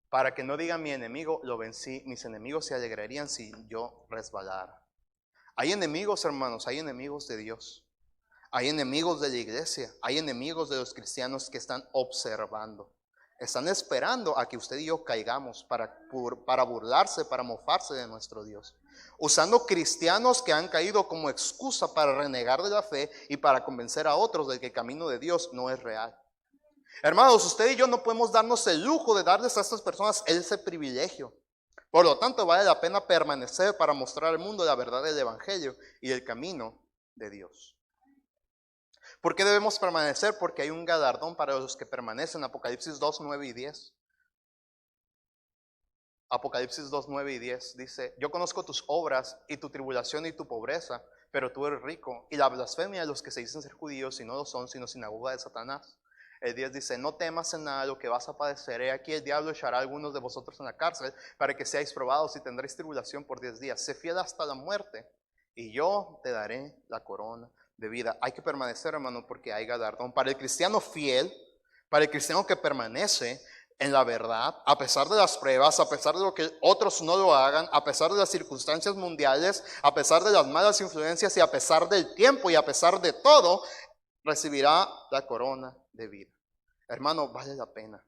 Para que no diga mi enemigo, lo vencí, mis enemigos se alegrarían si yo resbalara. Hay enemigos, hermanos, hay enemigos de Dios. Hay enemigos de la iglesia, hay enemigos de los cristianos que están observando. Están esperando a que usted y yo caigamos para burlarse, para mofarse de nuestro Dios. Usando cristianos que han caído como excusa para renegar de la fe y para convencer a otros de que el camino de Dios no es real. Hermanos, usted y yo no podemos darnos el lujo de darles a estas personas ese privilegio. Por lo tanto, vale la pena permanecer para mostrar al mundo la verdad del evangelio y el camino de Dios. ¿Por qué debemos permanecer? Porque hay un galardón para los que permanecen. Apocalipsis 2, 9 y 10. Apocalipsis 2, 9 y 10 dice: yo conozco tus obras y tu tribulación y tu pobreza, pero tú eres rico, y la blasfemia de los que se dicen ser judíos y no lo son, sino sinagoga de Satanás. El 10 dice: no temas en nada lo que vas a padecer. He aquí el diablo echará a algunos de vosotros en la cárcel para que seáis probados y tendréis tribulación por 10 días. Sé fiel hasta la muerte y yo te daré la corona de vida. Hay que permanecer, hermano, porque hay galardón. Para el cristiano fiel, para el cristiano que permanece en la verdad, a pesar de las pruebas, a pesar de lo que otros no lo hagan, a pesar de las circunstancias mundiales, a pesar de las malas influencias y a pesar del tiempo y a pesar de todo, recibirá la corona de vida. Hermano, vale la pena.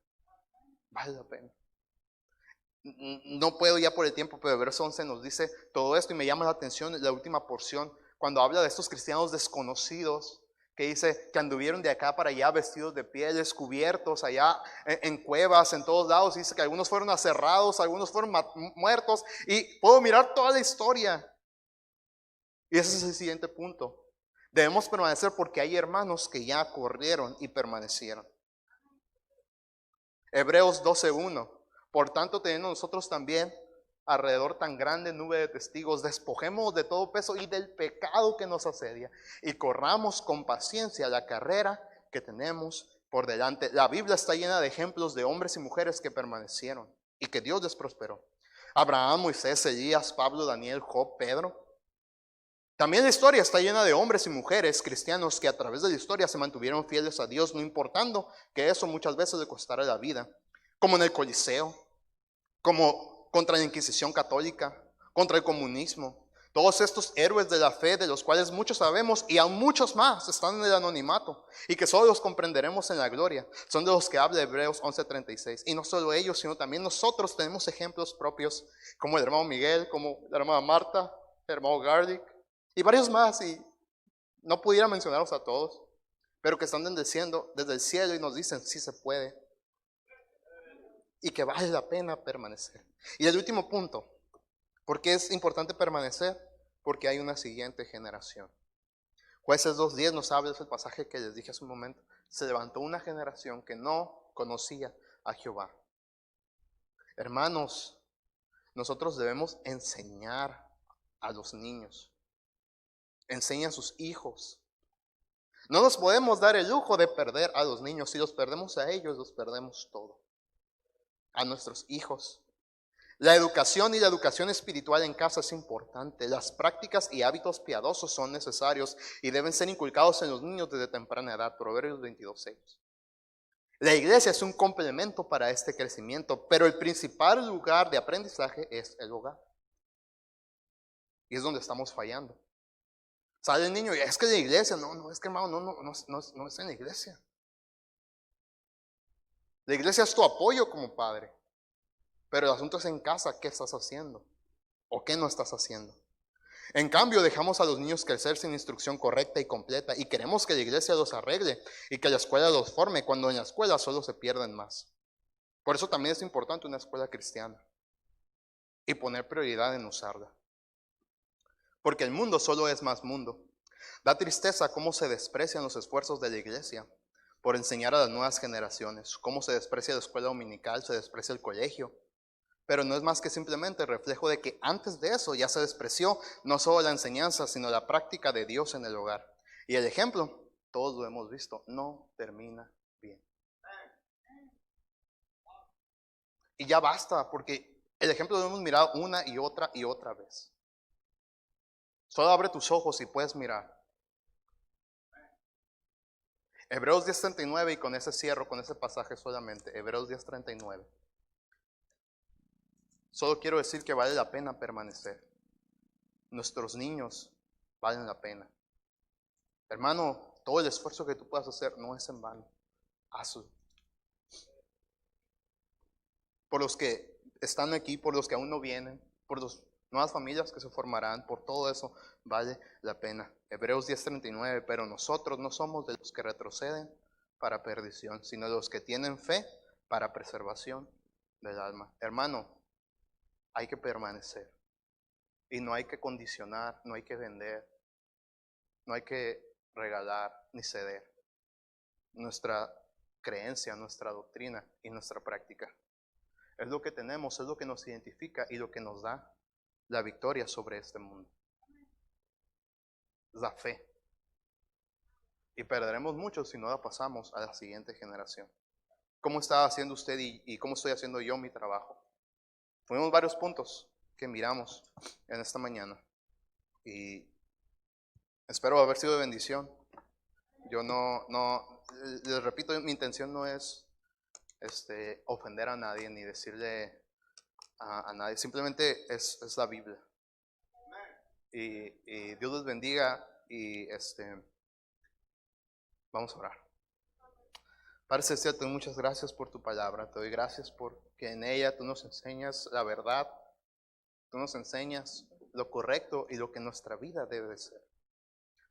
Vale la pena. No puedo ya por el tiempo, pero el verso 11 nos dice todo esto y me llama la atención la última porción, cuando habla de estos cristianos desconocidos, que dice que anduvieron de acá para allá vestidos de pieles, cubiertos allá en cuevas, en todos lados. Dice que algunos fueron aserrados, algunos fueron muertos, y puedo mirar toda la historia. Y ese es el siguiente punto. Debemos permanecer porque hay hermanos que ya corrieron y permanecieron. Hebreos 12:1. Por tanto, teniendo nosotros también alrededor tan grande nube de testigos, despojemos de todo peso y del pecado que nos asedia y corramos con paciencia la carrera que tenemos por delante. La Biblia está llena de ejemplos de hombres y mujeres que permanecieron y que Dios les prosperó. Abraham, Moisés, Elías, Pablo, Daniel, Job, Pedro. También la historia está llena de hombres y mujeres cristianos que a través de la historia se mantuvieron fieles a Dios, no importando que eso muchas veces le costara la vida, como en el Coliseo, como contra la Inquisición católica, contra el comunismo. Todos estos héroes de la fe, de los cuales muchos sabemos y aún muchos más están en el anonimato y que solo los comprenderemos en la gloria, son de los que habla Hebreos 11:36. Y no solo ellos, sino también nosotros tenemos ejemplos propios, como el hermano Miguel, como la hermana Marta, el hermano Garlic y varios más, y no pudiera mencionarlos a todos, pero que están bendeciendo desde el cielo y nos dicen sí se puede y que vale la pena permanecer. Y el último punto, ¿por qué es importante permanecer? Porque hay una siguiente generación. Jueces 2:10 nos habla, es el pasaje que les dije hace un momento. Se levantó una generación que no conocía a Jehová. Hermanos, nosotros debemos enseñar a los niños. Enseña a sus hijos. No nos podemos dar el lujo de perder a los niños. Si los perdemos a ellos, los perdemos todo. A nuestros hijos. La educación y la educación espiritual en casa es importante. Las prácticas y hábitos piadosos son necesarios y deben ser inculcados en los niños desde temprana edad. Proverbios 22:6. La iglesia es un complemento para este crecimiento, pero el principal lugar de aprendizaje es el hogar. Y es donde estamos fallando. Sale el niño y es que la iglesia, no, es que hermano, no es en la iglesia. La iglesia es tu apoyo como padre, pero el asunto es en casa, ¿qué estás haciendo? ¿O qué no estás haciendo? En cambio, dejamos a los niños crecer sin instrucción correcta y completa y queremos que la iglesia los arregle y que la escuela los forme, cuando en la escuela solo se pierden más. Por eso también es importante una escuela cristiana y poner prioridad en usarla. Porque el mundo solo es más mundo. Da tristeza cómo se desprecian los esfuerzos de la iglesia por enseñar a las nuevas generaciones, cómo se desprecia la escuela dominical, se desprecia el colegio. Pero no es más que simplemente el reflejo de que antes de eso ya se despreció no solo la enseñanza, sino la práctica de Dios en el hogar. Y el ejemplo, todos lo hemos visto, no termina bien. Y ya basta, porque el ejemplo lo hemos mirado una y otra vez. Solo abre tus ojos y puedes mirar. Hebreos 10:39, y con ese cierro, con ese pasaje solamente. Hebreos 10:39. Solo quiero decir que vale la pena permanecer. Nuestros niños valen la pena. Hermano, todo el esfuerzo que tú puedas hacer no es en vano. Hazlo. Por los que están aquí, por los que aún no vienen, por las nuevas familias que se formarán, por todo eso vale la pena. Hebreos 10:39, pero nosotros no somos de los que retroceden para perdición, sino de los que tienen fe para preservación del alma. Hermano, hay que permanecer y no hay que condicionar, no hay que vender, no hay que regalar ni ceder nuestra creencia, nuestra doctrina y nuestra práctica. Es lo que tenemos, es lo que nos identifica y lo que nos da la victoria sobre este mundo. Es la fe. Y perderemos mucho si no la pasamos a la siguiente generación. ¿Cómo está haciendo usted y cómo estoy haciendo yo mi trabajo? Tuvimos varios puntos que miramos en esta mañana y espero haber sido de bendición. Yo les repito, mi intención no es ofender a nadie ni decirle a nadie, simplemente es la Biblia. Y Dios les bendiga y vamos a orar. Padre Celestial, te doy muchas gracias por tu palabra. Te doy gracias porque en ella tú nos enseñas la verdad. Tú nos enseñas lo correcto y lo que nuestra vida debe de ser.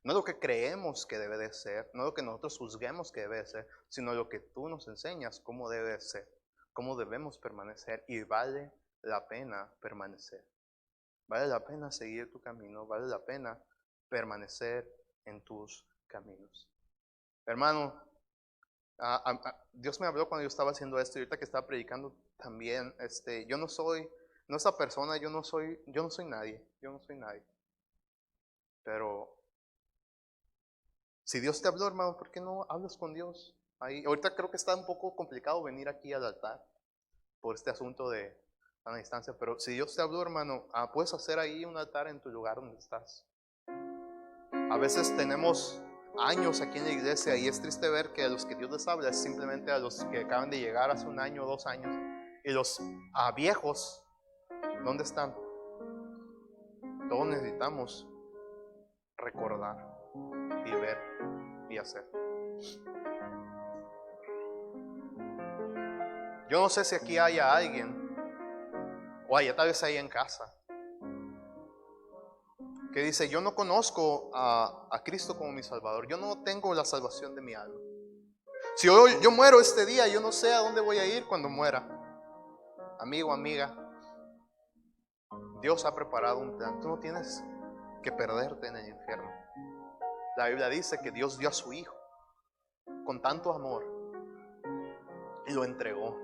No lo que creemos que debe de ser, no lo que nosotros juzguemos que debe de ser, sino lo que tú nos enseñas cómo debe de ser, cómo debemos permanecer, y vale la pena permanecer. Vale la pena seguir tu camino, vale la pena permanecer en tus caminos. Hermano, Dios me habló cuando yo estaba haciendo esto, y ahorita que estaba predicando también, yo no soy, no esa persona, yo no soy nadie, pero si Dios te habló, hermano, ¿por qué no hablas con Dios? Ahorita creo que está un poco complicado venir aquí al altar por este asunto de a la distancia, pero si Dios te habló, hermano, puedes hacer ahí un altar en tu lugar donde estás. A veces tenemos años aquí en la iglesia y es triste ver que a los que Dios les habla es simplemente a los que acaban de llegar hace 1 año o 2 años, y los viejos, ¿dónde están? Todos necesitamos recordar y ver y hacer. Yo no sé si aquí haya alguien, o haya tal vez ahí en casa, que dice: yo no conozco a Cristo como mi Salvador, yo no tengo la salvación de mi alma. Si yo muero este día, yo no sé a dónde voy a ir cuando muera. Amigo, amiga, Dios ha preparado un plan. Tú no tienes que perderte en el infierno. La Biblia dice que Dios dio a su Hijo con tanto amor y lo entregó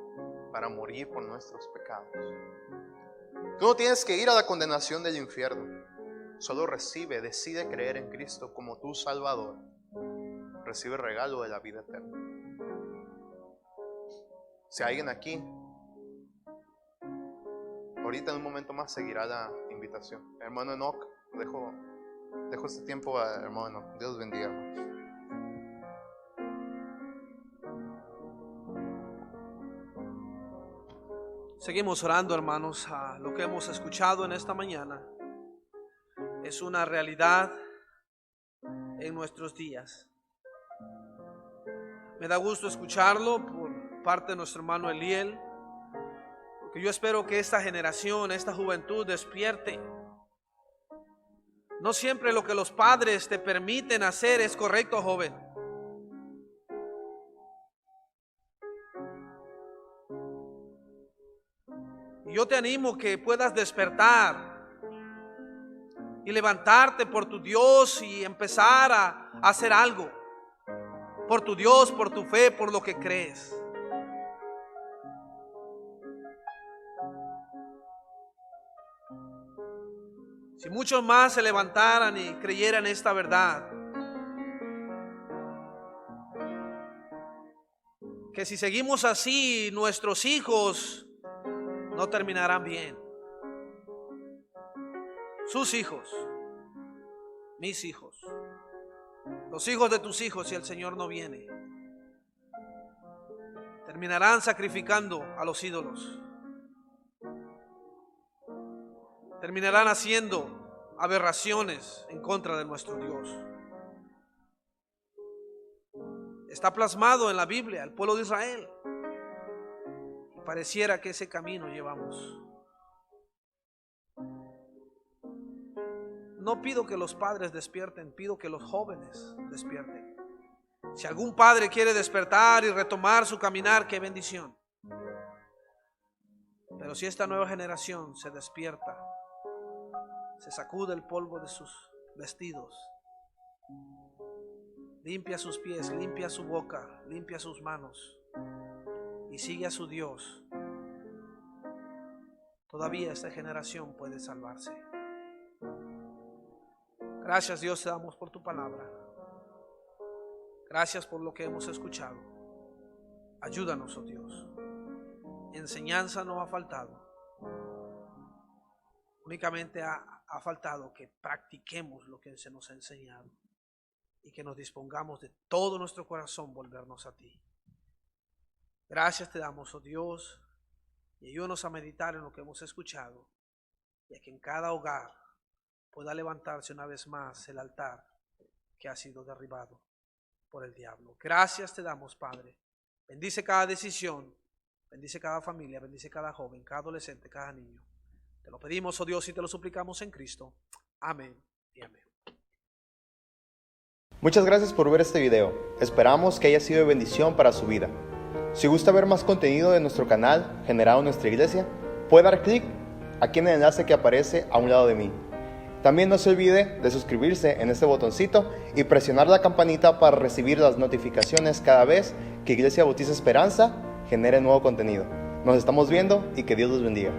para morir por nuestros pecados. Tú no tienes que ir a la condenación del infierno. Solo decide creer en Cristo como tu Salvador. Recibe el regalo de la vida eterna. Si hay alguien aquí, ahorita en un momento más seguirá la invitación. Hermano Enoch, dejo este tiempo a hermano Enoch. Dios bendiga, hermanos. Seguimos orando, hermanos. Lo que hemos escuchado en esta mañana es una realidad en nuestros días. Me da gusto escucharlo por parte de nuestro hermano Eliel, porque yo espero que esta generación, esta juventud despierte. No siempre lo que los padres te permiten hacer es correcto, joven. Y yo te animo que puedas despertar y levantarte por tu Dios y empezar a hacer algo por tu Dios, por tu fe, por lo que crees. Si muchos más se levantaran y creyeran esta verdad, que si seguimos así, nuestros hijos no terminarán bien. Sus hijos, mis hijos, los hijos de tus hijos, si el Señor no viene, terminarán sacrificando a los ídolos. Terminarán haciendo aberraciones en contra de nuestro Dios. Está plasmado en la Biblia el pueblo de Israel, y pareciera que ese camino llevamos. No pido que los padres despierten, pido que los jóvenes despierten. Si algún padre quiere despertar y retomar su caminar, qué bendición. Pero si esta nueva generación se despierta, se sacude el polvo de sus vestidos, limpia sus pies, limpia su boca, limpia sus manos y sigue a su Dios, todavía esta generación puede salvarse. Gracias, Dios, te damos por tu palabra. Gracias por lo que hemos escuchado. Ayúdanos, oh Dios. Enseñanza no ha faltado. Únicamente ha faltado que practiquemos lo que se nos ha enseñado y que nos dispongamos de todo nuestro corazón volvernos a ti. Gracias te damos, oh Dios, y ayúdanos a meditar en lo que hemos escuchado, y a que en cada hogar pueda levantarse una vez más el altar que ha sido derribado por el diablo. Gracias te damos, Padre, Bendice cada decisión, bendice cada familia, bendice cada joven, cada adolescente, cada niño. Te lo pedimos, oh Dios, y te lo suplicamos en Cristo. Amén y amén. Muchas gracias por ver este video. Esperamos que haya sido de bendición para su vida. Si gusta ver más contenido de nuestro canal generado en nuestra iglesia, puede dar clic aquí en el enlace que aparece a un lado de mí. También no se olvide de suscribirse en este botoncito y presionar la campanita para recibir las notificaciones cada vez que Iglesia Bautista Esperanza genere nuevo contenido. Nos estamos viendo y que Dios los bendiga.